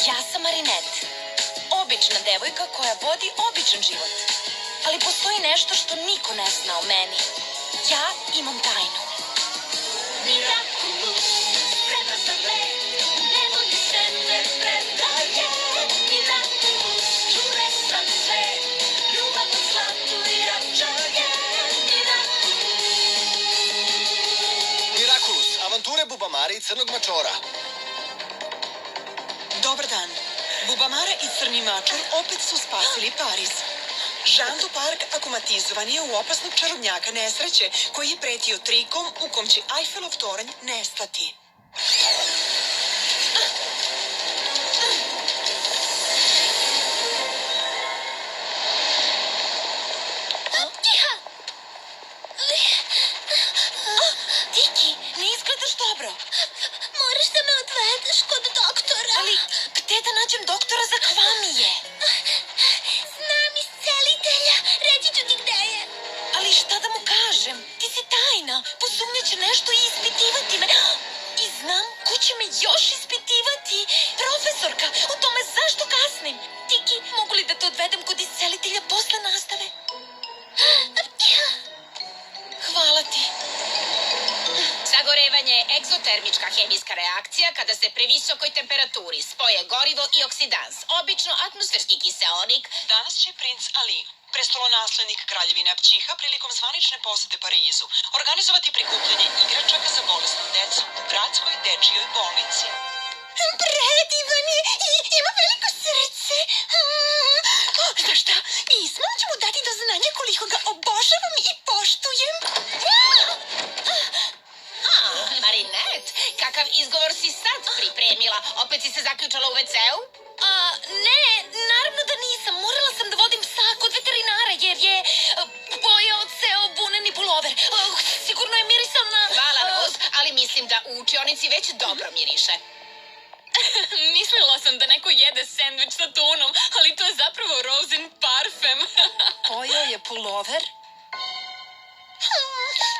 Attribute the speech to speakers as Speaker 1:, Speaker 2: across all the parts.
Speaker 1: Ja sam Marinette. Obična devojka koja vodi običan život. Ali postoji nešto što niko ne zna o meni. Ja imam tajnu.
Speaker 2: Mirakulous, spremna za let, ne vodi se, ne predaje. Mirakulous, čudesan svet, ljubav od zlatu i jačanje.
Speaker 3: Mirakulous, avanture Bubamare i Crnog mačora.
Speaker 4: Dobar dan. Bubamara i Crni mačor opet su spasili Pariz. Jean du Parc akomatizovan je u opasnog čarobnjaka nesreće koji je pretio trikom u kom će Eiffelov toranj nestati.
Speaker 1: Tiki, ne izgledaš dobro.
Speaker 2: Moraš da me odvedeš kod doktora.
Speaker 1: Ali gde da nađem doktora za kvamije?
Speaker 2: Znam iscelitelja, reći ću ti gde je.
Speaker 1: Ali šta da mu kažem? Ti si tajna. Posumnjaće nešto i ispitivati me. I znam ko će me još ispitivati. Profesorka, o tome zašto kasnim? Tiki, mogu li da te odvedem kod iscelitelja posle nastave? Hvala ti.
Speaker 5: Sagorevanje je egzotermička hemijska reakcija kada se pri visokoj temperaturi spoje gorivo i oksidans, obično atmosferski kiseonik.
Speaker 4: Danas će princ Ali, prestolonaslednik kraljevine Apćiha, prilikom zvanične posete Parizu, organizovati prikupljanje igračaka za bolesnu decu u gradskoj dečijoj bolnici.
Speaker 2: Predivan je i ima veliko srce. Znaš šta, pismom ću mu dati do znanja koliko ga obožavam i poštujem.
Speaker 5: Marinette, kakav izgovor si sad pripremila? Opet si se zaključala u WC-u?
Speaker 1: Ne, naravno da nisam. Morala sam da vodim psa kod veterinara jer je pojeo ceo buneni pulover. Sigurno je mirisao na...
Speaker 5: Hvala, Rose, ali mislim da u učionici već dobro miriše.
Speaker 6: Mislila sam da neko jede sendvič sa tunom, ali to je zapravo Rosin parfem.
Speaker 1: Pojeo je pulover?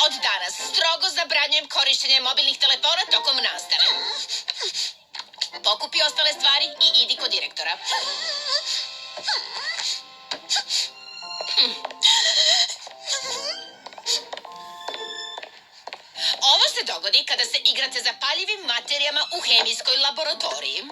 Speaker 5: Od danas strogo zabranjujem korištenje mobilnih telefona tokom nastave. Pokupi ostale stvari i idi kod direktora. Ovo se dogodi kada se igrate zapaljivim materijama u hemijskoj laboratoriji.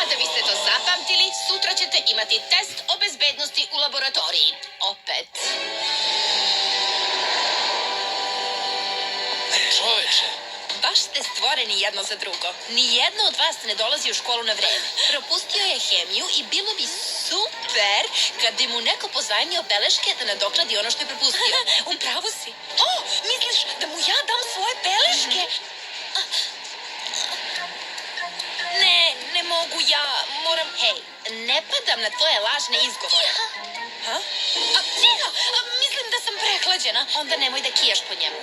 Speaker 5: A da biste to zapamtili, sutra ćete imati test o bezbednosti u laboratoriji. Opet.
Speaker 3: Čoveče.
Speaker 1: Baš ste stvoreni jedno za drugo. Nijedno od vas ne dolazi u školu na vreme. Propustio je hemiju i bilo bi super kad bi mu neko pozajmio beleške da nadoknadi ono što je propustio. Upravo si. Misliš da mu ja dam svoje beleške? Ne mogu ja. Moram... Hej, ne padam na tvoje lažne izgovore. Mislim da sam prehlađena. Onda nemoj da kijaš po njemu.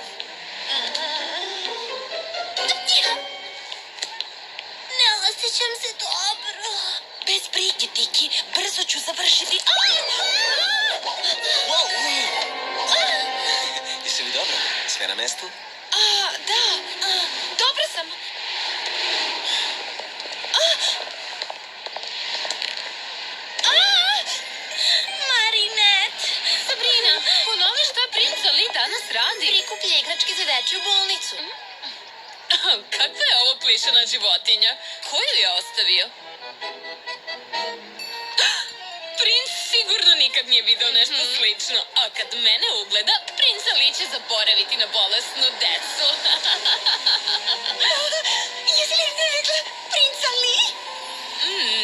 Speaker 2: Ne osjećam se dobro.
Speaker 1: Bez brige, Tiki. Brzo ću završiti.
Speaker 3: Jesi li dobro? Sve na mestu?
Speaker 1: Da. Dobra sam.
Speaker 2: Marinette.
Speaker 6: Sabrina, ponovi šta princ Ali danas radi.
Speaker 2: Prikuplja igračke za dečju bolnicu.
Speaker 6: Kakva je ovo plišana životinja? Ko ju je ostavio? Princ sigurno nikad nije video nešto slično. A kad mene ugleda, princ Ali će zaboraviti na bolesnu decu.
Speaker 2: Jesi li rekla princ Ali?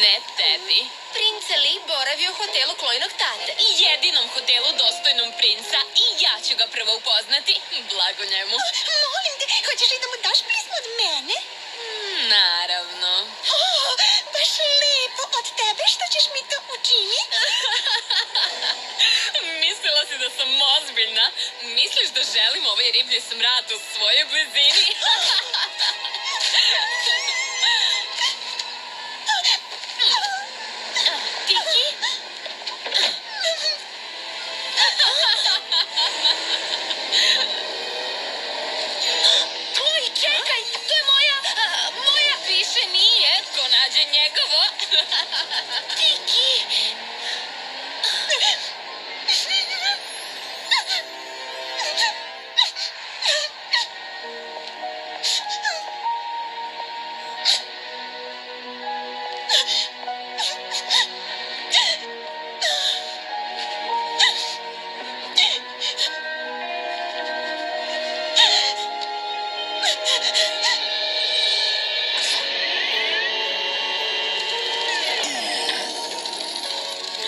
Speaker 6: Ne tebi.
Speaker 2: Princ Ali boravio u hotelu Klojinog tate.
Speaker 6: Jedinom hotelu dostojnom princa i ja ću ga prvo upoznati. Blago njemu.
Speaker 2: Molim te, hoćeš li da mu daš pismo od mene?
Speaker 6: Naravno.
Speaker 2: Baš lepo od tebe, što ćeš mi to učiniti?
Speaker 6: Mislila si da sam ozbiljna. Misliš da želim ovaj riblji smrad u svojoj blizini?
Speaker 1: Tiki? Tiki!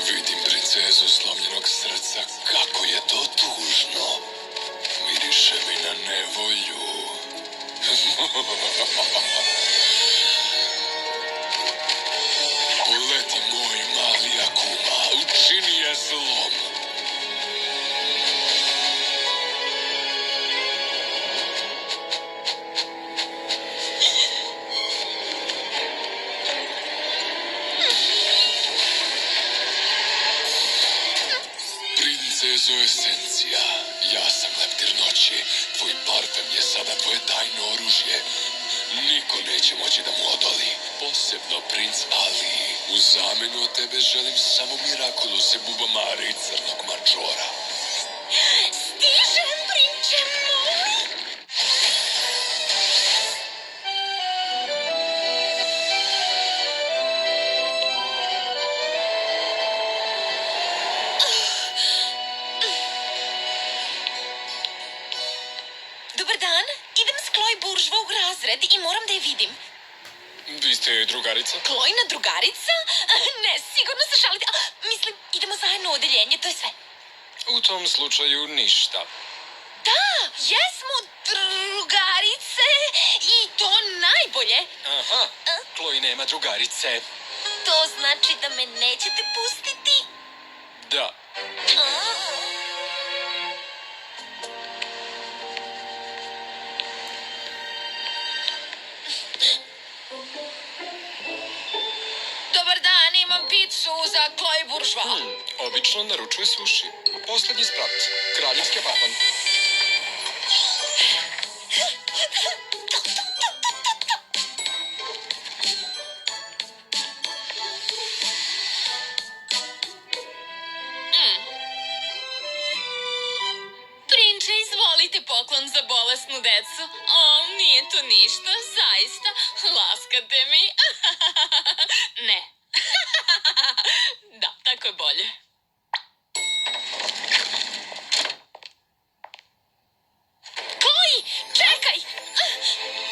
Speaker 7: Vidim princezu slomljenog srca, kako je to tužno. Miriše mi na nevolju. Uleti moj mali Akuma, učini je zlom. Princezo Esencija, ja sam leptir noći, tvoj parfem je sada tvoje tajno oružje. Niko neće moći da mu odoli, posebno princ Ali. U zamenu od tebe želim samo Mirakulose, Bubamare i Crnog mačora.
Speaker 1: Stižem, prinče moj! Dobar dan, idem s Kloj Buržva u razred i moram da je vidim.
Speaker 7: Vi ste drugarica?
Speaker 1: Klojna drugarica? Ne, sigurno se šalite. Mislim, idemo zajedno u odeljenje, to je sve.
Speaker 7: U tom slučaju ništa.
Speaker 1: Da, jesmo drugarice i to najbolje.
Speaker 7: Aha, Kloj nema drugarice.
Speaker 1: To znači da me nećete pustiti?
Speaker 7: Da.
Speaker 1: Dobar dan, imam picu za Kloj Buržva.
Speaker 7: Obično naručuje suši. Poslednji sprat. Kraljevski apartman.
Speaker 6: Prinče, izvolite poklon za bolesnu decu. O, nije to ništa, zaista. Laskate mi. Ne. Da, tako je bolje. Kloj, čekaj!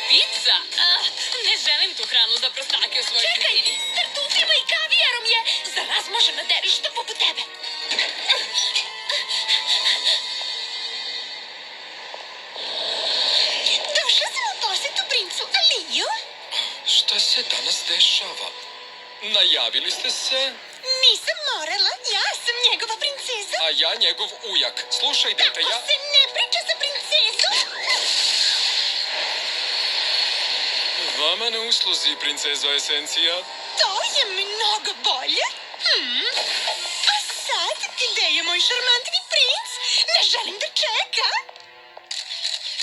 Speaker 6: Pizza? Ne želim tu hranu za prostake u svojoj
Speaker 1: Čekaj,
Speaker 6: kućini.
Speaker 1: s tartufima i kavijarom je. Za razmožena derišta poput tebe. Došla sam u posetu princu Aliju.
Speaker 7: Šta se danas dešava? Najavili ste se,
Speaker 1: Nisam morala, ja sam njegova princeza.
Speaker 7: a ja njegov ujak. Slušaj, dete,
Speaker 1: Tako
Speaker 7: ja...
Speaker 1: se ne priča sa princezom.
Speaker 7: Vama na usluzi, princezo Esencija.
Speaker 4: To je mnogo bolje. A sad, gde je moj šarmantni princ? Ne želim da čeka.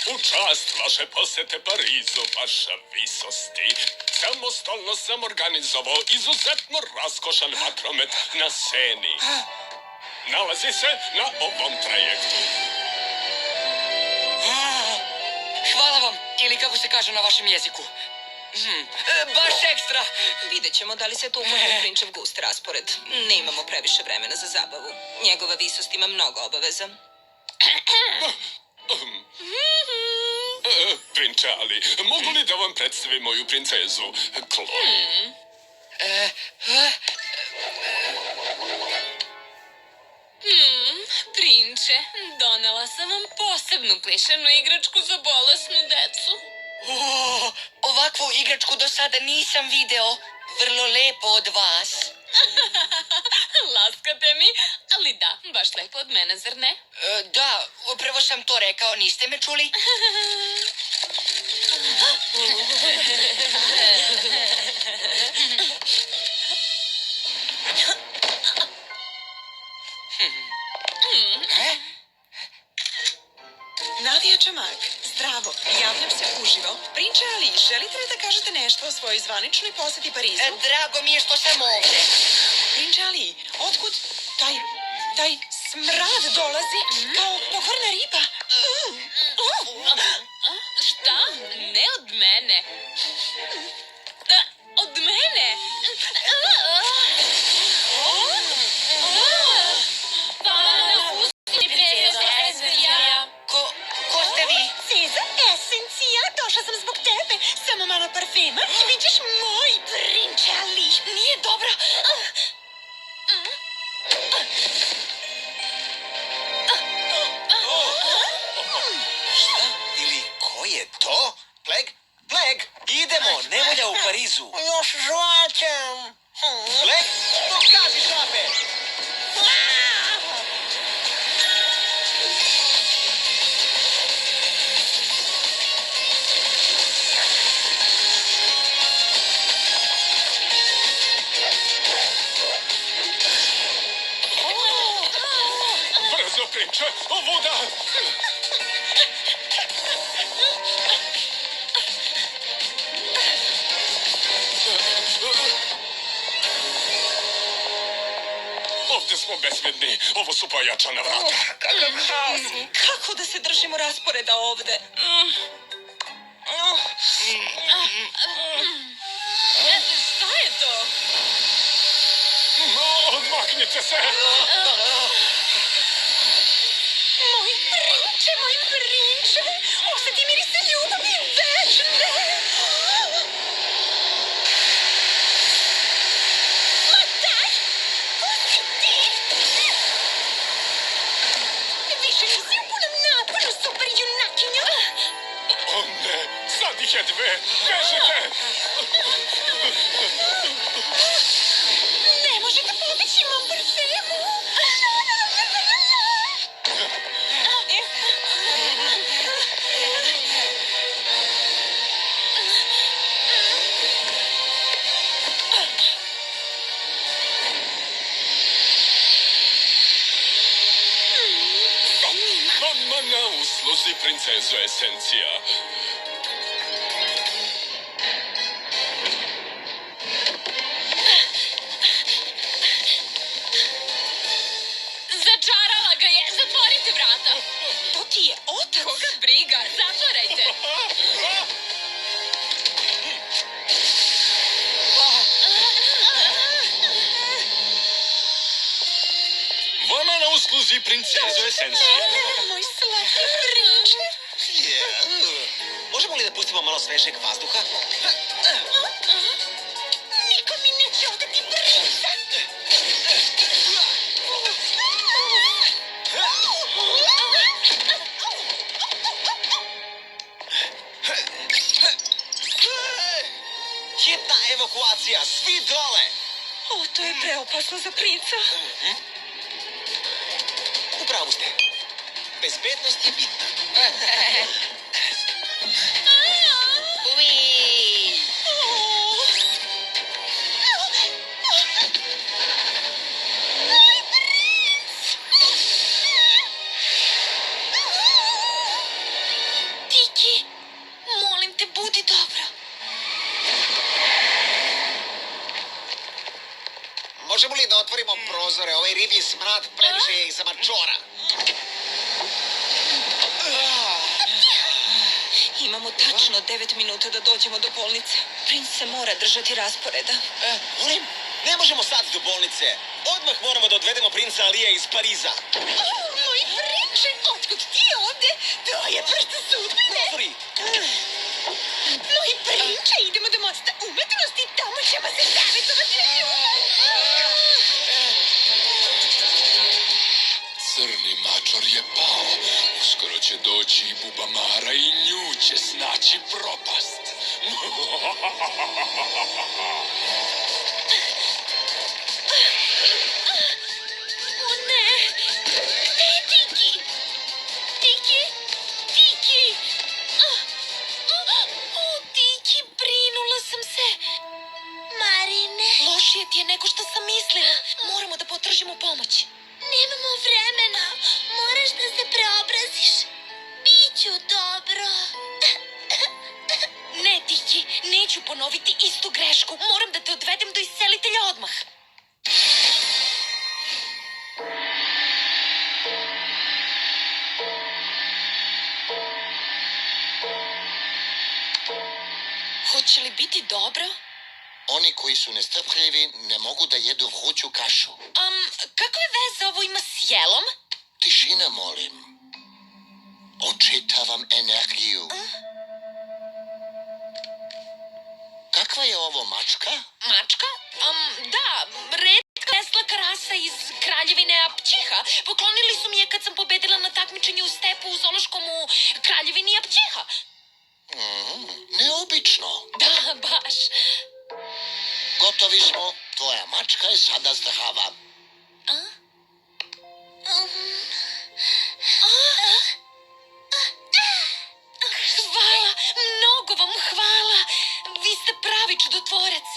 Speaker 7: U čast vaše posete Parizu, vaša visosti. Samostalno sam organizovao izuzetno raskošan vatromet na Seni. Nalazi se na ovom trajektu.
Speaker 8: Hvala vam, ili kako se kaže na vašem jeziku. Baš ekstra.
Speaker 9: Vidjet ćemo da li se to uklapa u prinčev gust raspored. Ne imamo previše vremena za zabavu. Njegova visost ima mnogo obaveza.
Speaker 7: Prinče Ali, mogu li da vam predstavim moju princezu, Kloj?
Speaker 6: Prinče, donela sam vam posebnu plišanu igračku za bolesnu decu.
Speaker 8: Ovakvu igračku do sada nisam video. Vrlo lepo od vas.
Speaker 6: Laskate mi, ali da, baš lepo od mene, zar ne?
Speaker 8: Da, upravo sam to rekao, niste me čuli?
Speaker 4: Nadija Čamak, zdravo, javljam se uživo. Prinče Ali, želite li da kažete nešto o svojoj zvaničnoj poseti Parizu?
Speaker 8: Drago mi je što sam ovde.
Speaker 4: Prinče Ali, otkud taj smrad dolazi kao pokvarna riba?
Speaker 6: Šta? Ne od mene. Od mene? Pa nas pusti, princezo Esencija.
Speaker 8: Ko ste vi?
Speaker 4: Ceza Esencija, došla sam zbog tebe. Samo malo parfema i bit ćeš moj, prinče Ali. Nije dobro.
Speaker 3: Šta? Ili ko je to? Pleg? Pleg! Idemo, nevolja u Parizu.
Speaker 8: Još žvaćem.
Speaker 3: Pleg? Pokaži šape!
Speaker 7: Brzo, prinče, ovuda! Ovdje smo bezbedni. Ovo su pojačana vrata.
Speaker 8: Kakav haos.
Speaker 9: Kako da se držimo rasporeda ovde?
Speaker 6: Šta je to?
Speaker 7: Odmaknite se!
Speaker 4: Moj prinče, osjeti mirise ljubavi večne. Ma daj, ko si ti? Više nisi u punom naponu, super junakinja.
Speaker 7: O ne, sad ih je dve. Bežite!
Speaker 4: Ne možete pobići mom parfemu.
Speaker 7: Vama na usluzi, princezo Esencija.
Speaker 6: Začarala ga je. Zatvorite vrata.
Speaker 4: To ti je otac.
Speaker 6: Koga briga? Zatvarajte.
Speaker 7: Vama na usluzi, princezo Esencija.
Speaker 4: Moj slatki prinče.
Speaker 3: Možemo li da pustimo malo svežeg vazduha?
Speaker 4: Niko mi neće odeti princa.
Speaker 3: Hitna evakuacija, svi dole!
Speaker 4: O, to je preopasno za princa.
Speaker 3: Upravo ste. Bezbednost je bitna.
Speaker 8: Ui.
Speaker 6: Tiki, molim te, budi dobro.
Speaker 3: Možemo li da otvorimo prozore? Ovaj riblji smrad previše je i za mačora.
Speaker 9: Imamo tačno 9 minuta da dođemo do bolnice. Princ se mora držati rasporeda.
Speaker 3: Molim, ne možemo sad do bolnice. Odmah moramo da odvedemo princa Alija iz Pariza.
Speaker 4: Moj prinče, otkud ti ovde? To je prst sudbine.
Speaker 3: Prozori!
Speaker 4: Moj prinče, idemo do mosta umetnosti, tamo ćemo se savjetovati o ljubavi.
Speaker 7: Crni mačor je pao. Uskoro će doći i Bubamara i nju će snaći propast.
Speaker 6: O ne! Ej, Tiki! Tiki! Tiki! O, Tiki, brinula sam se. Marine. Lošije ti je nego što sam mislila. Moramo da potražimo pomoć. Nemamo vremena. Moraš da se preobraziš. Biće
Speaker 1: Biću dobro.
Speaker 5: Ne, Tiki, neću ponoviti istu grešku. Moram da te odvedem do iscelitelja odmah. Hoće li biti dobro?
Speaker 3: Oni koji su nestrpljivi ne mogu da jedu vruću kašu.
Speaker 5: Kakve veze ovo ima s jelom?
Speaker 3: Tišina, molim. Očitavam energiju. Kakva je ovo mačka?
Speaker 5: Mačka? Da, retka veslaka rasa iz kraljevine Apćiha. Poklonili su mi je kad sam pobedila na takmičenju u stepu u zoološkom u kraljevini Apćiha.
Speaker 3: Neobično.
Speaker 5: Da, baš.
Speaker 3: Gotovi smo. Tvoja mačka je sada zdrava.
Speaker 5: Hvala, mnogo vam hvala. Vi ste pravi čudotvorac.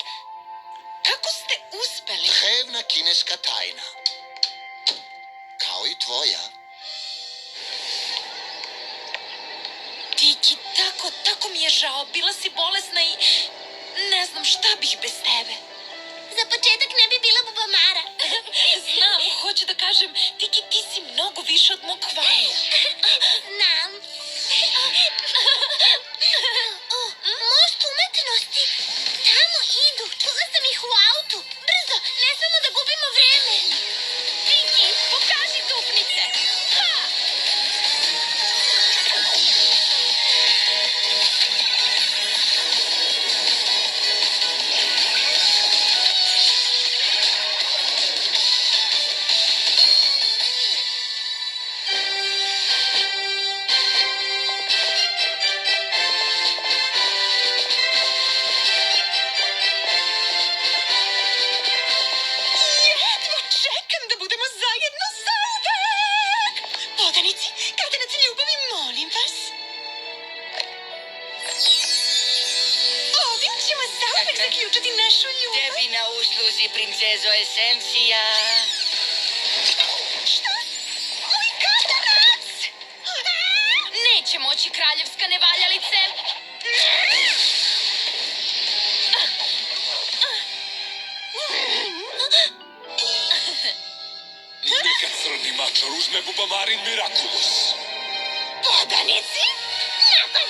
Speaker 5: Kako ste uspeli?
Speaker 3: Drevna kineska tajna. Kao i tvoja.
Speaker 5: Tiki, tako mi je žao. Bila si bolesna i ne znam šta bih bez tebe.
Speaker 1: Za početak ne bi bila bubamara.
Speaker 5: Znam, hoću da kažem, Tiki, ti si mnogo više od mog hvala.
Speaker 1: Znam. Most umetnosti. Tamo idu. Čula sam ih u autu. Brzo, ne smemo da gubimo vreme.
Speaker 5: Tiki, pokaži dupnice. Ha!
Speaker 4: Jedva čekam da budemo zajedno zauvek! Podanici, katanac ljubavi, molim vas. Ovim ćemo zauvek zaključiti našu ljubav.
Speaker 8: Tebi na usluzi, princezo Esencija.
Speaker 4: Šta? Moj katanac!
Speaker 5: Neće moći kraljevska nevaljalice.
Speaker 7: Neka crni mačor uzme bubamarin Miraculous.
Speaker 4: Podanici, napad!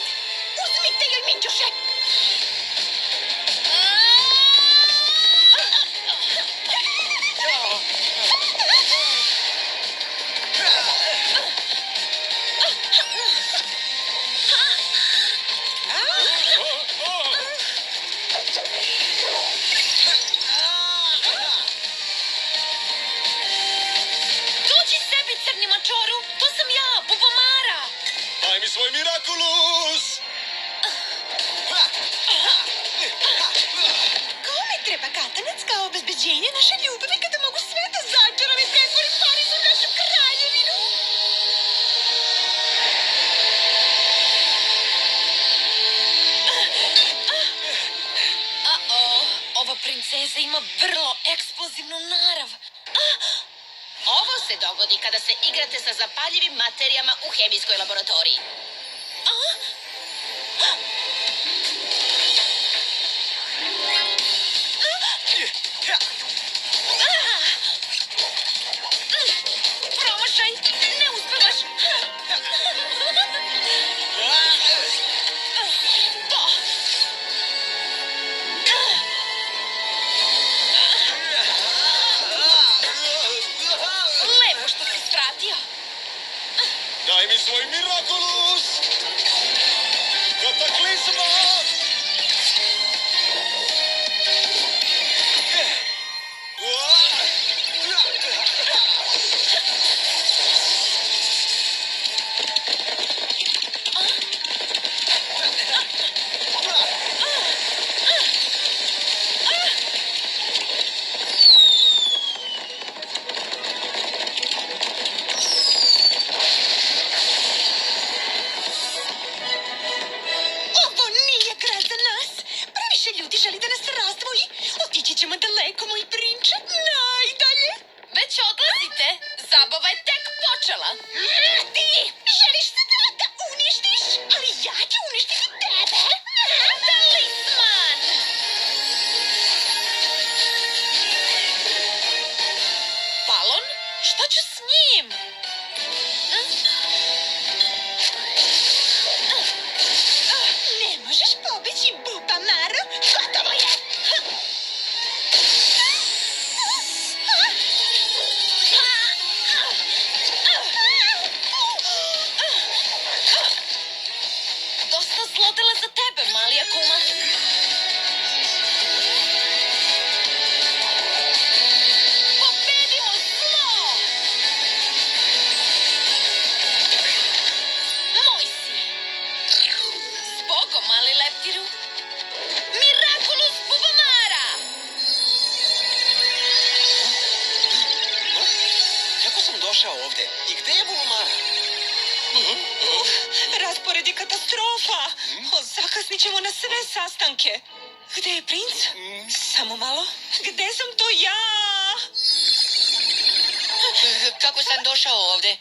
Speaker 4: Uzmite joj minđuše!
Speaker 5: Dođi sebi, crni mačoru. To sam ja, bubamara.
Speaker 3: Daj mi svoj Miraculous!
Speaker 4: Kome treba katanac kao obezbeđenje naše ljubavi kada mogu sve da začaram i pretvorim Pariz u našu kraljevinu?
Speaker 5: Ova princeza ima vrlo eksplozivnu narav.
Speaker 1: Ovo se dogodi kada se igrate sa zapaljivim materijama u hemijskoj laboratoriji.
Speaker 5: Promašaj, ne uspevaš. Lepo što si skratio.
Speaker 3: Daj mi svoj Miraculous! Kataklizma!
Speaker 4: Ovo nije kraj za nas. Previše ljudi želi da nas razdvoji. Otići ćemo daleko, moj prinče, najdalje.
Speaker 5: Već odlazite. Zabava je tek počela.
Speaker 4: Ti želiš sada da uništiš
Speaker 5: kuma. Pobedimo zlo! Moj si. Zbogom, mali leptiru. Miraculous Bubamara!
Speaker 3: Kako sam došao ovde? I gde je Bubamara?
Speaker 4: Raspored je katastrofa. Zakasnit ćemo na sve sastanke. Gde je princ? Samo malo. Gde sam to ja?
Speaker 8: Kako sam došao ovde?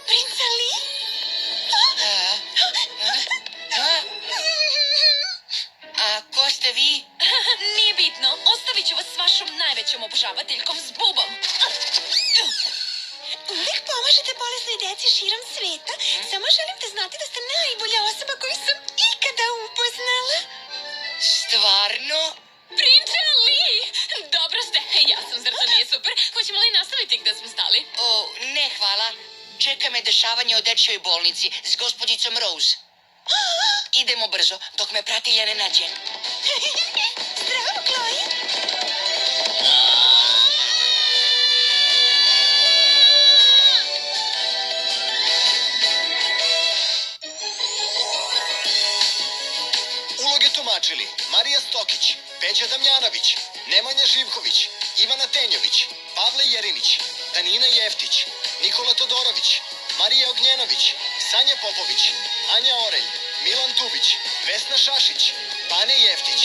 Speaker 4: Princ Ali?
Speaker 8: A ko ste vi?
Speaker 5: Nije bitno, ostavit ću vas s vašom najvećom obožavateljkom s bubom.
Speaker 4: Uvijek pomažete bolesnoj deci širom sveta. Samo želim da znate da ste najbolja osoba koju sam ikada upoznala.
Speaker 8: Stvarno?
Speaker 6: Prinče Ali! Dobro ste, ja sam, zar to nije super? Hoćemo li nastaviti gde smo stali?
Speaker 8: O, ne hvala. Čeka me dešavanje u dečjoj bolnici s gospođicom Rose. Idemo brzo, dok me pratilja ne nađe.
Speaker 4: Zdravo, Chloe.
Speaker 3: Uloge tumačili Marija Stokić, Peđa Damjanović, Nemanja Živković, Ivana Tenjović, Pavle Jerinić, Danina Jeftić, Nikola Todorović, Marija Ognjenović, Sanja Popović, Anja Orelj, Milan Tubić, Vesna Šašić, Bane Jeftić,